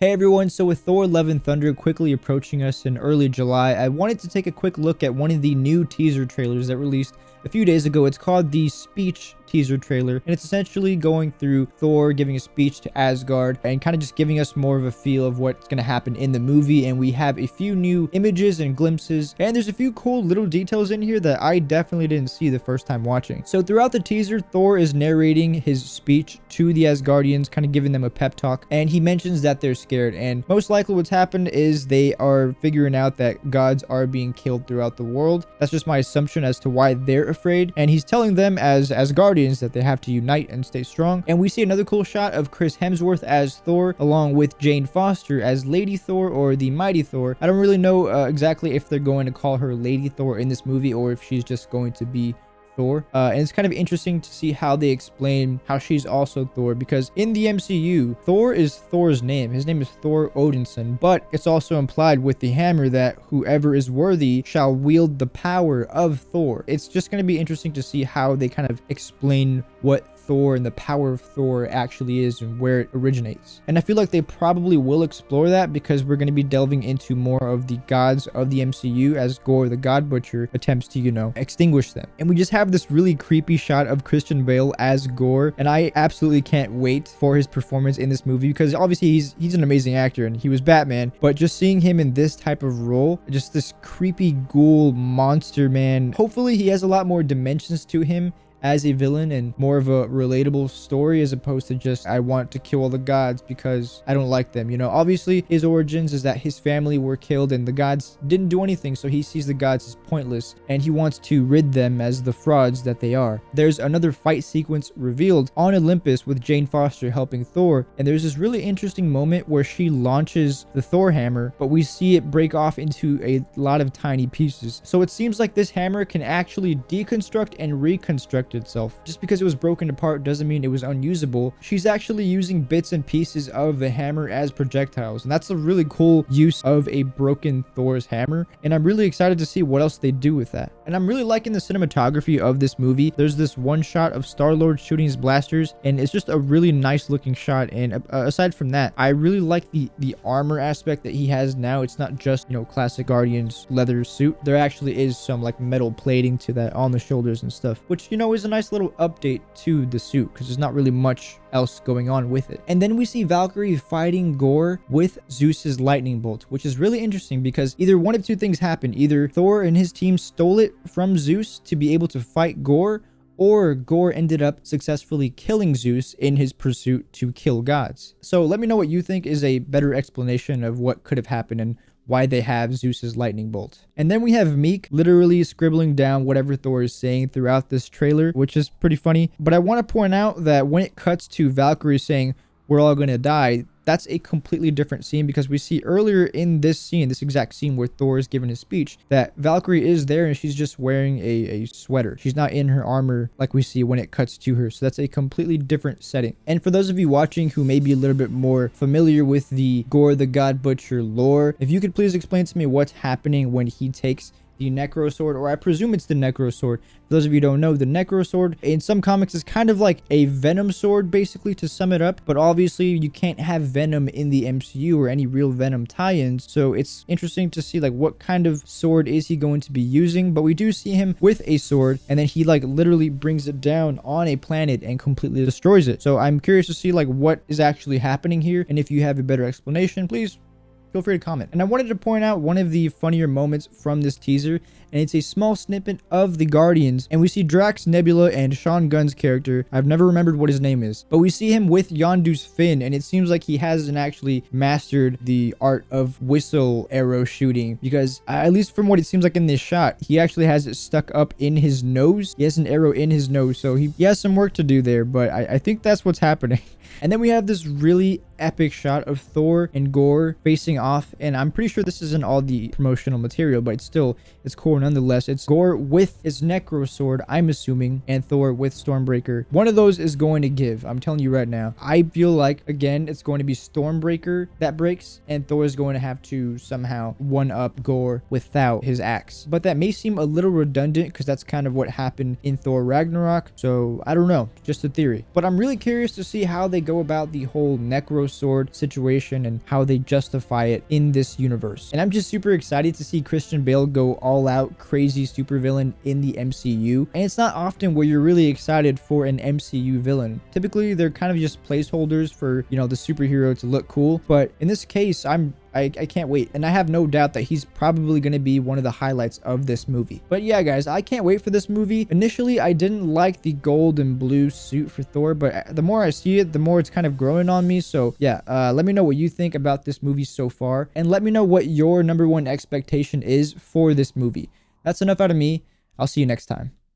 Hey everyone, so with Thor Love and Thunder quickly approaching us in early July, I wanted to take a quick look at one of the new teaser trailers that released a few days ago. It's called the Speech teaser trailer, and it's essentially going through Thor giving a speech to Asgard and kind of just giving us more of a feel of what's going to happen in the movie. And we have a few new images and glimpses, and there's a few cool little details in here that I definitely didn't see the first time watching. So throughout the teaser, Thor is narrating his speech to the Asgardians, kind of giving them a pep talk, and he mentions that they're scared, and most likely what's happened is they are figuring out that gods are being killed throughout the world. That's just my assumption as to why they're afraid, and he's telling them as Asgardians that they have to unite and stay strong. And we see another cool shot of Chris Hemsworth as Thor along with Jane Foster as Lady Thor, or the Mighty Thor. I don't really know exactly if they're going to call her Lady Thor in this movie or if she's just going to be Thor. And it's kind of interesting to see how they explain how she's also Thor, because in the MCU, Thor is Thor's name. His name is Thor Odinson, but it's also implied with the hammer that whoever is worthy shall wield the power of Thor. It's just going to be interesting to see how they kind of explain what Thor and the power of Thor actually is and where it originates. And I feel like they probably will explore that, because we're going to be delving into more of the gods of the MCU as GORR the God Butcher attempts to, extinguish them. And we just have this really creepy shot of Christian Bale as GORR, and I absolutely can't wait for his performance in this movie, because obviously he's an amazing actor and he was Batman, but just seeing him in this type of role, just this creepy ghoul monster man, hopefully he has a lot more dimensions to him as a villain and more of a relatable story, as opposed to just I want to kill all the gods because I don't like them. Obviously his origins is that his family were killed and the gods didn't do anything, so he sees the gods as pointless and he wants to rid them as the frauds that they are. There's another fight sequence revealed on Olympus with Jane Foster helping Thor, and there's this really interesting moment where she launches the Thor hammer, but we see it break off into a lot of tiny pieces. So it seems like this hammer can actually deconstruct and reconstruct itself. Just because it was broken apart doesn't mean it was unusable. She's actually using bits and pieces of the hammer as projectiles, and that's a really cool use of a broken Thor's hammer, and I'm really excited to see what else they do with that. And I'm really liking the cinematography of this movie. There's this one shot of Star-Lord shooting his blasters, and it's just a really nice looking shot. And aside from that, I really like the armor aspect that he has now. It's not just classic Guardians leather suit. There actually is some like metal plating to that on the shoulders and stuff, which is a nice little update to the suit, because there's not really much else going on with it. And then we see Valkyrie fighting GORR with Zeus's lightning bolt, which is really interesting because either one of two things happened. Either Thor and his team stole it from Zeus to be able to fight GORR, or GORR ended up successfully killing Zeus in his pursuit to kill gods. So let me know what you think is a better explanation of what could have happened and why they have Zeus's lightning bolt. And then we have Meek literally scribbling down whatever Thor is saying throughout this trailer, which is pretty funny. But I want to point out that when it cuts to Valkyrie saying, "We're all gonna die," that's a completely different scene, because we see earlier in this scene, this exact scene where Thor is giving his speech, that Valkyrie is there and she's just wearing a sweater. She's not in her armor like we see when it cuts to her. So that's a completely different setting. And for those of you watching who may be a little bit more familiar with the GORR the God Butcher lore, if you could please explain to me what's happening when he takes the Necro Sword, or I presume it's the Necro Sword. For those of you who don't know, the Necro Sword in some comics is kind of like a Venom sword, basically, to sum it up. But obviously you can't have Venom in the MCU or any real Venom tie-ins, so it's interesting to see like what kind of sword is he going to be using. But we do see him with a sword, and then he like literally brings it down on a planet and completely destroys it. So I'm curious to see like what is actually happening here, and if you have a better explanation, please feel free to comment. And I wanted to point out one of the funnier moments from this teaser, and it's a small snippet of the Guardians, and we see Drax, Nebula, and Sean Gunn's character. I've never remembered what his name is, but we see him with Yondu's fin, and it seems like he hasn't actually mastered the art of whistle arrow shooting, because at least from what it seems like in this shot, he actually has it stuck up in his nose. He has an arrow in his nose, so he has some work to do there, but I think that's what's happening. And then we have this really epic shot of Thor and GORR facing off, and I'm pretty sure this isn't all the promotional material, but it's cool nonetheless. It's GORR with his Necro Sword, I'm assuming, and Thor with Stormbreaker. One of those is going to give, I'm telling you right now. I feel like, again, it's going to be Stormbreaker that breaks, and Thor is going to have to somehow one-up GORR without his axe. But that may seem a little redundant, because that's kind of what happened in Thor Ragnarok, so I don't know, just a theory. But I'm really curious to see how they go about the whole Necro sword situation and how they justify it in this universe. And I'm just super excited to see Christian Bale go all out crazy supervillain in the MCU. And it's not often where you're really excited for an MCU villain. Typically, they're kind of just placeholders for, you know, the superhero to look cool. But in this case, I can't wait, and I have no doubt that he's probably going to be one of the highlights of this movie. But yeah, guys, I can't wait for this movie. Initially, I didn't like the gold and blue suit for Thor, but the more I see it, the more it's kind of growing on me. So yeah, let me know what you think about this movie so far, and let me know what your #1 expectation is for this movie. That's enough out of me. I'll see you next time.